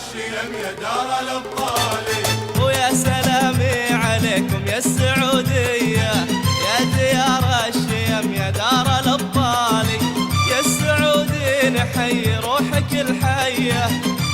الشيم يا دار الابطال. ويا سلامي عليكم يا السعودية يا ديار الشيم يا دار الابطال. يا السعودي نحيي روحك الحية،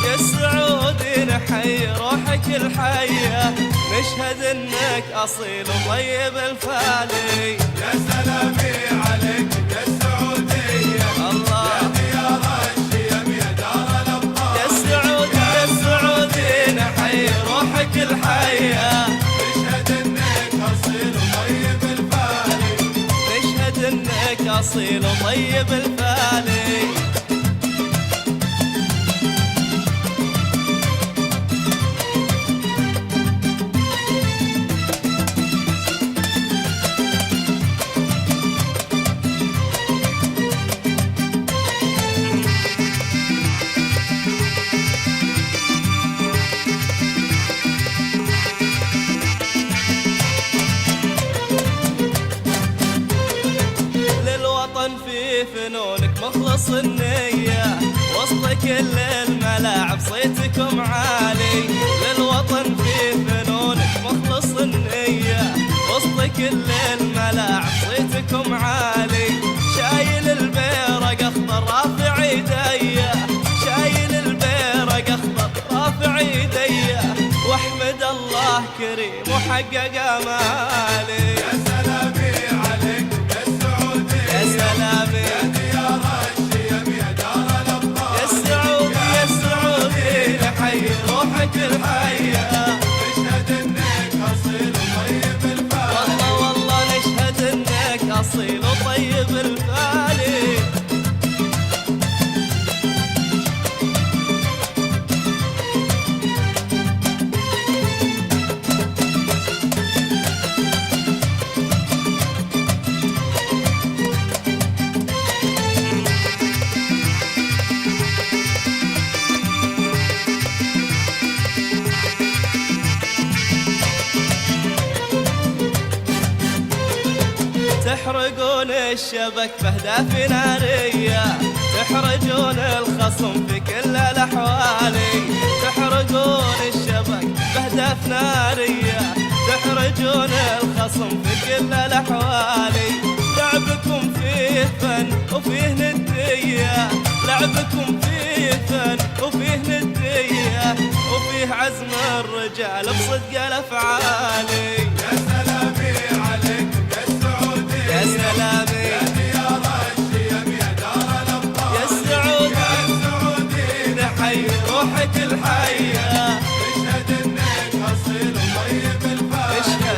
يا السعودي نحيي روحك الحية، نشهد انك اصيل وطيب الفالي. يا سلامي عليكم يا السعودية الله يا ديار الشيم يا دار الابطال. يا السعودي يا السعودي نحيي روحك الحية، نشهد انك اصيل وطيب الفالي. نشهد انك اصيل وطيب الفالي. في فنونك مخلص النية، وسط كل الملاعب صيتكم عالي. للوطن في فنونك مخلص النية، وسط كل الملاعب صيتكم عالي. شايل البيرق اخضر رافع ايديا، شايل البيرق اخضر رافع ايديا، واحمد الله كريم وحقق امالي. يا سلامي عليكم يا السعودية يا سلامي يا ديار الشيم يا دار الابطال. يا السعودي يا السعودي نحيي روحك الحية، نشهد انك اصيل وطيب الفالي. والله والله نشهد انك اصيل وطيب الفالي. تحرقون الشبك بأهداف نارية، تحرجون الخصم في كل الأحوال. تحرقون الشبك بأهداف نارية، تحرجون الخصم في كل الأحوال. لعبكم فيه فن وفيه ندية، لعبكم فيه فن وفيه ندية، وفيه عزم الرجال بصدق الأفعال. يا سلامي عليكم يا السعودية يا سلامي يا ديار الشيم يا دار الابطال. يا السعودي يا السعودي نحيي روحك الحية، نشهد انك اصيل وطيب الفالي.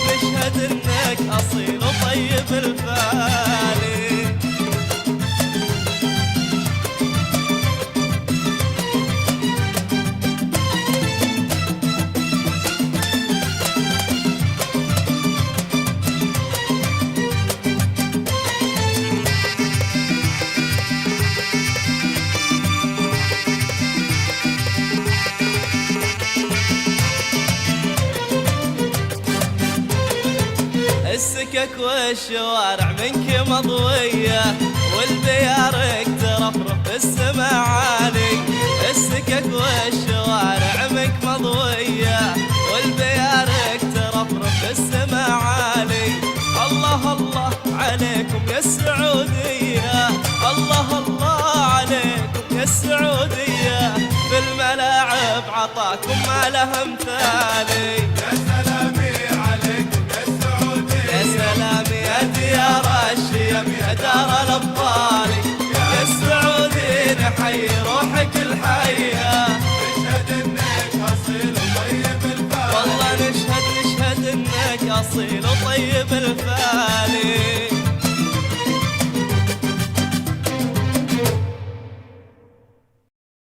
نشهد انك اصيل وطيب الفالي. السكك والشوارع منك مضوية، والبيارق ترفرف بالسما عالي. السكك والشوارع منك مضوية، والبيارق ترفرف بالسما عالي. الله الله عليكم يا السعودية، الله الله عليكم يا السعودية، في الملاعب عطاكم ما له مثالي. يا سلامي عليكم يا السعودية يا سلامي يا ديار الشيم يا دار الابطال. يا السعودي نحيي روحك الحية، نشهد انك اصيل وطيب الفالي. والله نشهد انك اصيل وطيب الفالي.